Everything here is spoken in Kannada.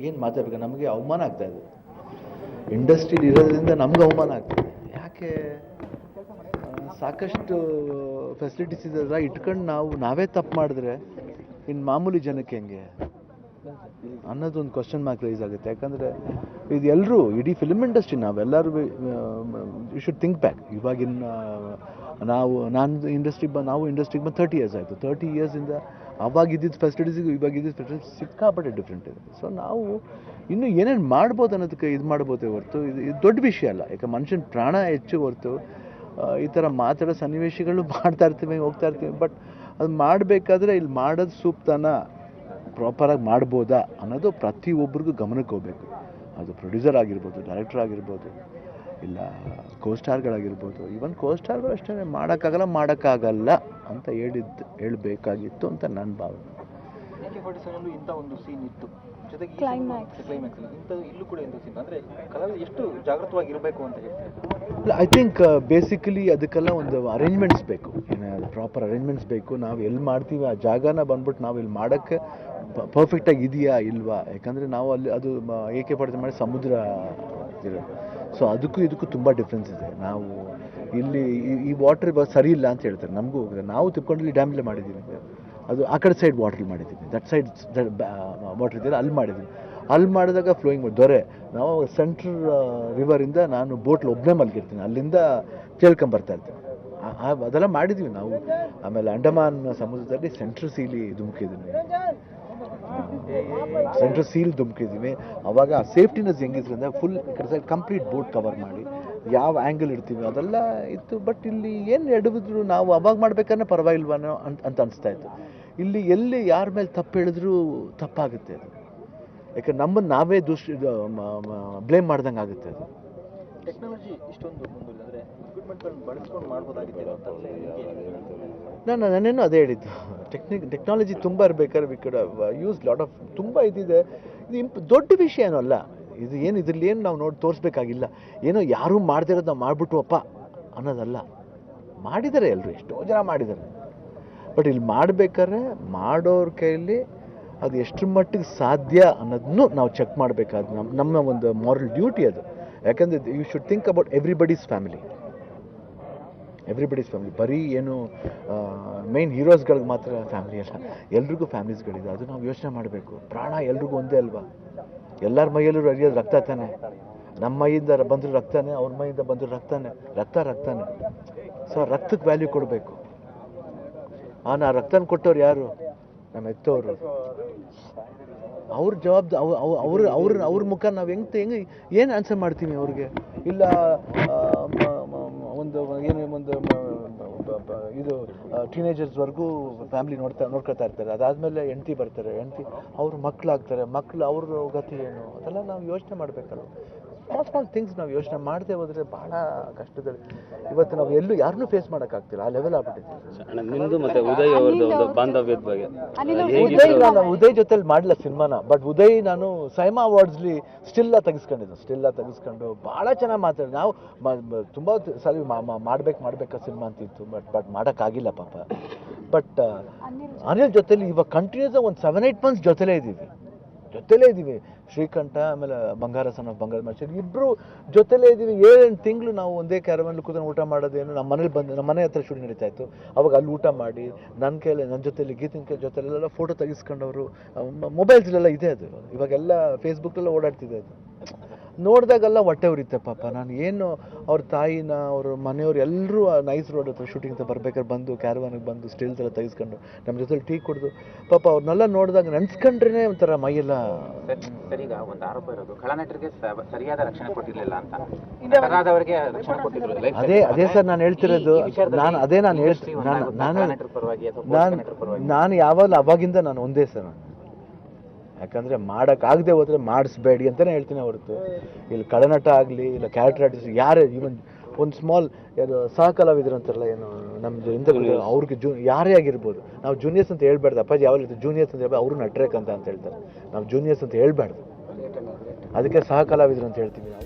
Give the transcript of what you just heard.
ಏನು ಮಾತಾಡಬೇಕು, ನಮಗೆ ಅವಮಾನ ಆಗ್ತಾಯಿದೆ. ಇಂಡಸ್ಟ್ರಿಲಿ ಇರೋದ್ರಿಂದ ನಮ್ಗೆ ಅವಮಾನ ಆಗ್ತದೆ. ಯಾಕೆ ಸಾಕಷ್ಟು ಫೆಸಿಲಿಟೀಸ್ ಇದೆಲ್ಲ ಇಟ್ಕೊಂಡು ನಾವೇ ತಪ್ಪು ಮಾಡಿದ್ರೆ ಇನ್ನು ಮಾಮೂಲಿ ಜನಕ್ಕೆ ಹೆಂಗೆ ಅನ್ನೋದೊಂದು ಕ್ವಶನ್ ಮಾರ್ಕ್ ರೈಸ್ ಆಗುತ್ತೆ. ಯಾಕಂದರೆ ಇದು ಎಲ್ಲರೂ ಇಡೀ ಫಿಲ್ಮ್ ಇಂಡಸ್ಟ್ರಿ ನಾವೆಲ್ಲರೂ ಯು ಶುಡ್ ಥಿಂಕ್ ಬ್ಯಾಕ್. ಇವಾಗಿನ ನಾವು ಇಂಡಸ್ಟ್ರಿಗೆ ಬಂದು 30 ಇಯರ್ಸ್ ಆಯಿತು. 30 ಇಯರ್ಸಿಂದ ಅವಾಗಿದ್ದಿದ್ದು ಫೆಸಿಲಿಟೀಸಿಗೂ ಇವಾಗಿದ್ದಿದ್ದು ಫೆಸಿಲಿಟೀಸ್ ಸಿಕ್ಕಾಪಟ್ಟೆ ಡಿಫ್ರೆಂಟ್ ಇದೆ. ಸೊ ನಾವು ಇನ್ನೂ ಏನೇನು ಮಾಡ್ಬೋದು ಅನ್ನೋದಕ್ಕೆ ಇದು ಮಾಡ್ಬೋದೇ ಹೊರತು ಇದು ದೊಡ್ಡ ವಿಷಯ ಅಲ್ಲ. ಯಾಕೆ ಮನುಷ್ಯನ ಪ್ರಾಣ ಹೆಚ್ಚು ಹೊರತು ಈ ಥರ ಮಾತಾಡೋ ಸನ್ನಿವೇಶಗಳು ಮಾಡ್ತಾ ಇರ್ತೀವಿ, ಹೋಗ್ತಾ ಇರ್ತೀವಿ. ಬಟ್ ಅದು ಮಾಡಬೇಕಾದ್ರೆ ಇಲ್ಲಿ ಮಾಡೋದು ಸೂಕ್ತನ ಪ್ರಾಪರಾಗಿ ಮಾಡ್ಬೋದಾ ಅನ್ನೋದು ಪ್ರತಿಯೊಬ್ಬರಿಗೂ ಗಮನಕ್ಕೆ ಹೋಗಬೇಕು. ಅದು ಪ್ರೊಡ್ಯೂಸರ್ ಆಗಿರ್ಬೋದು, ಡೈರೆಕ್ಟರ್ ಆಗಿರ್ಬೋದು, ಇಲ್ಲ ಕೋಸ್ಟಾರ್ಗಳಾಗಿರ್ಬೋದು. ಈವನ್ ಕೋಸ್ಟಾರ್ಗಳು ಅಷ್ಟೇ ಮಾಡೋಕ್ಕಾಗಲ್ಲ ಅಂತ ಹೇಳಬೇಕಾಗಿತ್ತು ಅಂತ ನನ್ನ ಭಾವನೆ. ಇಂಥ ಒಂದು ಸೀನ್ ಇತ್ತು, ಜೊತೆಗೆ ಕ್ಲೈಮ್ಯಾಕ್ಸ್ ಇಂಥ ಇಲ್ಲೂ ಕೂಡ ಇಂಥ ಸೀನ್ ಅಂದರೆ ಕಲಾವಿದ ಎಷ್ಟು ಜಾಗೃತವಾಗಿರಬೇಕು ಅಂತ ಹೇಳ್ತಾರೆ. ಐ ಥಿಂಕ್ ಬೇಸಿಕಲಿ ಅದಕ್ಕೆಲ್ಲ ಒಂದು ಅರೇಂಜ್ಮೆಂಟ್ಸ್ ಬೇಕು, ಪ್ರಾಪರ್ ಅರೇಂಜ್ಮೆಂಟ್ಸ್ ಬೇಕು. ನಾವು ಎಲ್ಲಿ ಮಾಡ್ತೀವಿ ಆ ಜಾಗನ ಬಂದ್ಬಿಟ್ಟು ನಾವು ಇಲ್ಲಿ ಮಾಡೋಕ್ಕೆ ಪರ್ಫೆಕ್ಟಾಗಿ ಇದೆಯಾ ಇಲ್ವಾ. ಯಾಕಂದರೆ ನಾವು ಅಲ್ಲಿ ಅದು AK-47 ಮಾಡಿ ಸಮುದ್ರ ಇರೋದು. ಸೊ ಅದಕ್ಕೂ ಇದಕ್ಕೂ ತುಂಬ ಡಿಫ್ರೆನ್ಸ್ ಇದೆ. ನಾವು ಇಲ್ಲಿ ಈ ವಾಟರ್ ಸರಿ ಇಲ್ಲ ಅಂತ ಹೇಳ್ತಾರೆ, ನಮಗೂ ನಾವು ತಿಳ್ಕೊಂಡು ಡ್ಯಾಮ್ಲೇ ಮಾಡಿದ್ದೀವಿ. ಅದು ಆ ಕಡೆ ಸೈಡ್ ವಾಟ್ರಲ್ಲಿ ಮಾಡಿದ್ದೀವಿ, ದಟ್ ಸೈಡ್ ವಾಟರ್ ಇದೆಯಲ್ಲ ಅಲ್ಲಿ ಮಾಡಿದ್ದೀವಿ. ಅಲ್ಲಿ ಮಾಡಿದಾಗ ಫ್ಲೋಯಿಂಗ್ ದೊರೆ ನಾವು ಸೆಂಟ್ರಲ್ ರಿವರಿಂದ ನಾನು ಬೋಟ್ಲಿ ಒಬ್ಬನೇ ಮಲಗಿರ್ತೀನಿ, ಅಲ್ಲಿಂದ ಕೇಳ್ಕೊಂಬರ್ತಾ ಇರ್ತೀನಿ. ಅದೆಲ್ಲ ಮಾಡಿದ್ದೀವಿ ನಾವು. ಆಮೇಲೆ ಅಂಡಮಾನ್ ಸಮುದ್ರದಲ್ಲಿ ಸೆಂಟ್ರಲ್ ಸೀಲ್ ಧುಮುಕಿದ್ದೀವಿ. ಅವಾಗ ಆ ಸೇಫ್ಟಿನೆಸ್ ಹೆಂಗಿದ್ರಿಂದ ಫುಲ್ ಈ ಕಡೆ ಸೈಡ್ ಕಂಪ್ಲೀಟ್ ಬೋಟ್ ಕವರ್ ಮಾಡಿ ಯಾವ ಆ್ಯಂಗಲ್ ಇರ್ತೀವಿ ಅದೆಲ್ಲ ಇತ್ತು. ಬಟ್ ಇಲ್ಲಿ ಏನು ಎಡವಿದ್ರು ನಾವು ಅವಾಗ ಮಾಡ್ಬೇಕಾದ್ರೆ ಪರವಾಗಿಲ್ವನೋ ಅಂತ ಅನಿಸ್ತಾ ಇತ್ತು. ಇಲ್ಲಿ ಎಲ್ಲಿ ಯಾರ ಮೇಲೆ ತಪ್ಪು ಹೇಳಿದ್ರು ತಪ್ಪಾಗುತ್ತೆ ಅದು. ಯಾಕೆ ನಮ್ಮನ್ನು ನಾವೇ ಬ್ಲೇಮ್ ಮಾಡ್ದಂಗೆ ಆಗುತ್ತೆ ಅದು. ಟೆಕ್ನಾಲಜಿ ಇಷ್ಟೊಂದು ಮುಂದುವರೆದರೆ ಇಕ್ವಿಪ್ಮೆಂಟ್ಗಳನ್ನು ಬಳಸ್ಕೊಂಡು ಮಾಡ್ಬೋದಾಗಿದೆ ಅಂತ ನಾನೇನು ಅದೇ ಹೇಳಿದ್ದು. ಟೆಕ್ನಾಲಜಿ ತುಂಬ ಇರಬೇಕಾದ್ರೆ we could use lot of ತುಂಬ ಇದಿದೆ. ಇದು ದೊಡ್ಡ ವಿಷಯ ಏನೂ ಅಲ್ಲ. ಇದು ಏನು ಇದರಲ್ಲಿ ಏನು ನಾವು ನೋಡಿ ತೋರಿಸ್ಬೇಕಾಗಿಲ್ಲ. ಏನೋ ಯಾರೂ ಮಾಡ್ದಿರೋದು ನಾವು ಮಾಡಿಬಿಟ್ವಪ್ಪ ಅನ್ನೋದಲ್ಲ. ಮಾಡಿದ್ದಾರೆ ಎಲ್ಲರೂ, ಎಷ್ಟೋ ಜನ ಮಾಡಿದ್ದಾರೆ. ಬಟ್ ಇಲ್ಲಿ ಮಾಡಬೇಕಾದ್ರೆ ಮಾಡೋರ ಕೈಯಲ್ಲಿ ಅದು ಎಷ್ಟರ ಮಟ್ಟಿಗೆ ಸಾಧ್ಯ ಅನ್ನೋದನ್ನು ನಾವು ಚೆಕ್ ಮಾಡಬೇಕಾದ ನಮ್ಮ ಒಂದು ಮಾರಲ್ ಡ್ಯೂಟಿ ಅದು. ಯಾಕಂದರೆ you should think about everybody's family. ಬರೀ ಏನು ಮೇನ್ ಹೀರೋಸ್ಗಳಿಗೆ ಮಾತ್ರ ಫ್ಯಾಮಿಲಿ ಅಲ್ಲ, ಎಲ್ರಿಗೂ ಫ್ಯಾಮಿಲೀಸ್ಗಳಿದೆ. ಅದು ನಾವು ಯೋಚನೆ ಮಾಡಬೇಕು. ಪ್ರಾಣ ಎಲ್ರಿಗೂ ಒಂದೇ ಅಲ್ವಾ? ಎಲ್ಲರ ಮೈಯಲ್ಲೂ ಹರಿಯೋದು ರಕ್ತ ತಾನೆ. ನಮ್ಮ ಮೈಯಿಂದ ಬಂದರೂ ರಕ್ತನೇ, ಅವ್ರ ಮೈಯಿಂದ ಬಂದರೂ ರಕ್ತನೇ. ಸೊ ರಕ್ತಕ್ಕೆ ವ್ಯಾಲ್ಯೂ ಕೊಡಬೇಕು. ನಾ ರಕ್ತನ ಕೊಟ್ಟವ್ರು ಯಾರು? ನಮ್ಮ ಎತ್ತವರು. ಅವ್ರ ಜವಾಬ್ದಾರಿ ಅವ್ರ ಮುಖ ನಾವು ಹೆಂಗೆ ಏನು ಆನ್ಸರ್ ಮಾಡ್ತೀವಿ ಅವ್ರಿಗೆ? ಇಲ್ಲ ಒಂದು ಇದು ಟೀನೇಜರ್ಸ್ವರೆಗೂ ಫ್ಯಾಮಿಲಿ ನೋಡ್ಕೊತಾ ಇರ್ತಾರೆ. ಅದಾದಮೇಲೆ ಹೆಂಡ್ತಿ ಬರ್ತಾರೆ, ಅವ್ರ ಮಕ್ಕಳಾಗ್ತಾರೆ, ಅವ್ರ ಗತಿ ಏನು ಅದೆಲ್ಲ ನಾವು ಯೋಚನೆ ಮಾಡಬೇಕಲ್ಲ. ಸ್ಮಾಲ್ ಥಿಂಗ್ಸ್ ನಾವು ಯೋಚನೆ ಮಾಡದೆ ಹೋದರೆ ಭಾಳ ಕಷ್ಟದಲ್ಲಿ ಇವತ್ತು ನಾವು ಎಲ್ಲೂ ಯಾರನ್ನೂ ಫೇಸ್ ಮಾಡೋಕ್ಕಾಗ್ತಿಲ್ಲ. ಆ ಲೆವೆಲ್ ಆಗ್ಬಿಟ್ಟಿದೆ. ನಿಮ್ಮದು ಮತ್ತು ಉದಯ್ ಅವ್ರದ್ದು ಬಾಂಧವ್ಯದ ಬಗ್ಗೆ ಉದಯ್ ಜೊತೆಲಿ ಮಾಡಲಿಲ್ಲ ಸಿನಿಮಾನ. ಬಟ್ ಉದಯ್ ನಾನು ಸೈಮಾ ಅವಾರ್ಡ್ಸ್ಲಿ ಸ್ಟಿಲ್ಲ ತೆಗೆಸ್ಕೊಂಡು ಭಾಳ ಚೆನ್ನಾಗಿ ಮಾತಾಡಿ. ನಾವು ತುಂಬ ಸಲ ಮಾಡ್ಬೇಕಾ ಸಿನಿಮಾ ಅಂತಿತ್ತು. ಬಟ್ ಮಾಡೋಕ್ಕಾಗಿಲ್ಲ ಪಾಪ. ಬಟ್ ಅನಿಲ್ ಜೊತೆಲಿ ಇವಾಗ ಕಂಟಿನ್ಯೂಸ್ ಒಂದು 7-8 ಮಂತ್ಸ್ ಜೊತೆಲೇ ಇದ್ದೀವಿ. ಶ್ರೀಕಂಠ ಆಮೇಲೆ ಬಂಗಾರ ಮನುಷ್ಯರು ಇಬ್ಬರು ಜೊತೆಲೇ ಇದ್ದೀವಿ. 7-8 ತಿಂಗಳು ನಾವು ಒಂದೇ ಕ್ಯಾರವನ್ಲಿ ಕೂತ್ಕೊಂಡು ಊಟ ಮಾಡೋದೇನು. ನಮ್ಮ ಮನೆ ಹತ್ರ ಶೂಟಿಂಗ್ ನಡೀತಾ ಇತ್ತು. ಅವಾಗ ಅಲ್ಲಿ ಊಟ ಮಾಡಿ ನನ್ನ ಜೊತೆಲಿ ಗೀತಿನ ಜೊತೆಲೆಲ್ಲ ಫೋಟೋ ತೆಗೆಸ್ಕೊಂಡವರು. ಮೊಬೈಲ್ಸ್ಲೆಲ್ಲ ಇದೆ ಅದು. ಇವಾಗೆಲ್ಲ ಫೇಸ್ಬುಕ್ಕಲ್ಲ ಓಡಾಡ್ತಿದೆ ಅದು. ನೋಡಿದಾಗೆಲ್ಲ ಹೊಟ್ಟೆ ಉರಿತೆ ಪಾಪ. ನಾನು ಏನು ಅವ್ರ ತಾಯಿನ ಅವ್ರ ಮನೆಯವ್ರು ಎಲ್ಲರೂ ನೈಸ್ ರೋಡ್ ಹತ್ರ ಶೂಟಿಂಗ್ ಅಂತ ಬರ್ಬೇಕಾದ್ರೆ ಬಂದು ಕ್ಯಾರವಾನಿಗೆ ಬಂದು ಸ್ಟಿಲ್ಸ್ ಎಲ್ಲ ತೆಗೆಸ್ಕೊಂಡು ನಮ್ಮ ಜೊತೆಲಿ ಟೀ ಕುಡಿದು ಪಾಪ ಅವ್ರನ್ನೆಲ್ಲ ನೋಡಿದಾಗ ನೆನ್ಸ್ಕೊಂಡ್ರೆ ಒಂಥರ ಮೈಯೆಲ್ಲ. ಸರಿಗ ಒಂದು ಆರೋಪ ಇರೋದು ಖಳನಟರಿಗೆ ಸರಿಯಾದ ರಕ್ಷಣೆ ಕೊಟ್ಟಿರಲಿಲ್ಲ ಅಂತ. ಅದೇ ಸರ್ ನಾನು ಹೇಳ್ತಿರೋದು. ನಾನು ಯಾವಾಗಲೂ ಅವಾಗಿಂದ ನಾನು ಒಂದೇ ಸರ್. ಯಾಕಂದರೆ ಮಾಡೋಕ್ಕಾಗದೆ ಹೋದರೆ ಮಾಡಿಸ್ಬೇಡಿ ಅಂತಲೇ ಹೇಳ್ತೀನಿ ಹೊರತು ಇಲ್ಲಿ ಕಳನಟ ಆಗಲಿ ಇಲ್ಲ ಕ್ಯಾರೆಕ್ಟರ್ ಆರ್ಟಿಸ್ಟ್ ಯಾರೇ ಈವನ್ ಒಂದು ಸ್ಮಾಲ್ ಸಹ ಕಲಾವಿದರು ಅಂತಾರಲ್ಲ, ಏನು ನಮ್ಮದು ಅವ್ರಿಗೆ ಯಾರೇ ಆಗಿರ್ಬೋದು. ನಾವು ಜೂನಿಯರ್ಸ್ ಅಂತ ಹೇಳ್ಬಾರ್ದು. ಅಪ್ಪಾಜಿ ಯಾವಾಗ ಜೂನಿಯರ್ಸ್ ಅಂತ ಹೇಳ್ಬಾರ್ದು, ಅವರು ನಟ್ರೇಕ್ ಅಂತ ಹೇಳ್ತಾರೆ. ನಾವು ಜೂನಿಯರ್ಸ್ ಅಂತ ಹೇಳ್ಬಾರ್ದು, ಅದಕ್ಕೆ ಸಹ ಕಲಾವಿದರು ಅಂತ ಹೇಳ್ತೀವಿ ನಾವು.